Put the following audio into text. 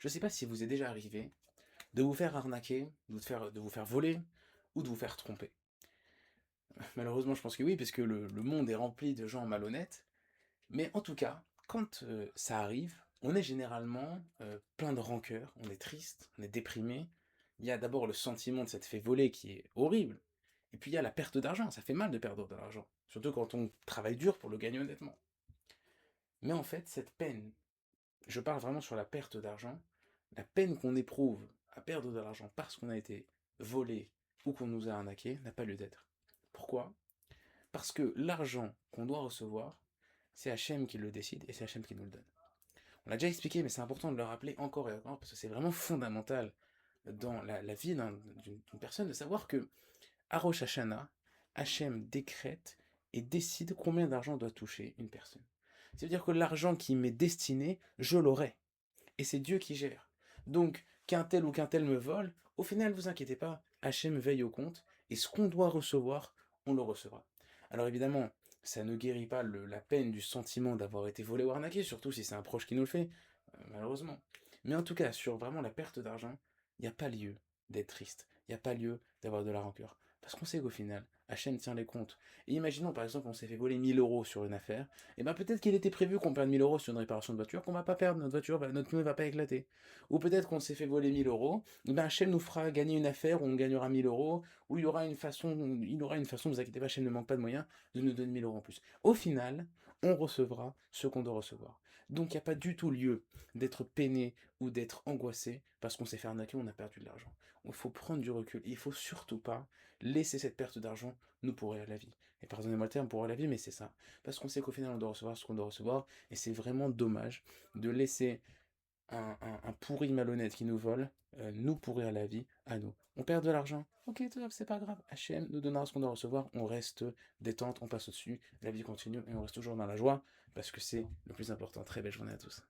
Je ne sais pas si vous est déjà arrivé de vous faire arnaquer, de vous faire voler ou de vous faire tromper. Malheureusement, je pense que oui, parce que le monde est rempli de gens malhonnêtes. Mais en tout cas, quand ça arrive, on est généralement plein de rancœur, on est triste, on est déprimé. Il y a d'abord le sentiment de s'être fait voler qui est horrible. Et puis il y a la perte d'argent, ça fait mal de perdre de l'argent. Surtout quand on travaille dur pour le gagner honnêtement. Mais en fait, cette peine, je parle vraiment sur la perte d'argent, la peine qu'on éprouve à perdre de l'argent parce qu'on a été volé ou qu'on nous a arnaqué n'a pas lieu d'être. Pourquoi? Parce que l'argent qu'on doit recevoir, c'est Hachem qui le décide et c'est Hachem qui nous le donne. On l'a déjà expliqué, mais c'est important de le rappeler encore et encore parce que c'est vraiment fondamental dans la vie d'une personne de savoir que à Rosh Hashanah, Hachem décrète et décide combien d'argent doit toucher une personne. C'est-à-dire que l'argent qui m'est destiné, je l'aurai. Et c'est Dieu qui gère. Donc, qu'un tel ou qu'un tel me vole, au final, ne vous inquiétez pas, Hachem veille au compte, et ce qu'on doit recevoir, on le recevra. Alors évidemment, ça ne guérit pas la peine du sentiment d'avoir été volé ou arnaqué, surtout si c'est un proche qui nous le fait, malheureusement. Mais en tout cas, sur vraiment la perte d'argent, il n'y a pas lieu d'être triste, il n'y a pas lieu d'avoir de la rancœur. Parce qu'on sait qu'au final, Hachem tient les comptes. Et imaginons par exemple on s'est fait voler 1000 € sur une affaire, et bien peut-être qu'il était prévu qu'on perde 1000 € sur une réparation de voiture, qu'on va pas perdre, notre voiture, notre pneu va pas éclater. Ou peut-être qu'on s'est fait voler 1000 €, et bien Hachem nous fera gagner une affaire où on gagnera 1000 €, où il aura une façon, vous inquiétez pas, Hachem ne manque pas de moyens, de nous donner 1000 € en plus. Au final, on recevra ce qu'on doit recevoir. Donc il n'y a pas du tout lieu d'être peiné ou d'être angoissé parce qu'on s'est fait arnaquer, on a perdu de l'argent. Il faut prendre du recul. Il faut surtout pas laisser cette perte d'argent nous pourrir la vie. Et pardonnez-moi le terme, pourrir la vie, mais c'est ça. Parce qu'on sait qu'au final, on doit recevoir ce qu'on doit recevoir. Et c'est vraiment dommage de laisser un pourri malhonnête qui nous vole nous pourrir la vie à nous. On perd de l'argent, ok, c'est pas grave. HM nous donnera ce qu'on doit recevoir. On reste détente, on passe au-dessus. La vie continue et on reste toujours dans la joie parce que c'est le plus important. Très belle journée à tous.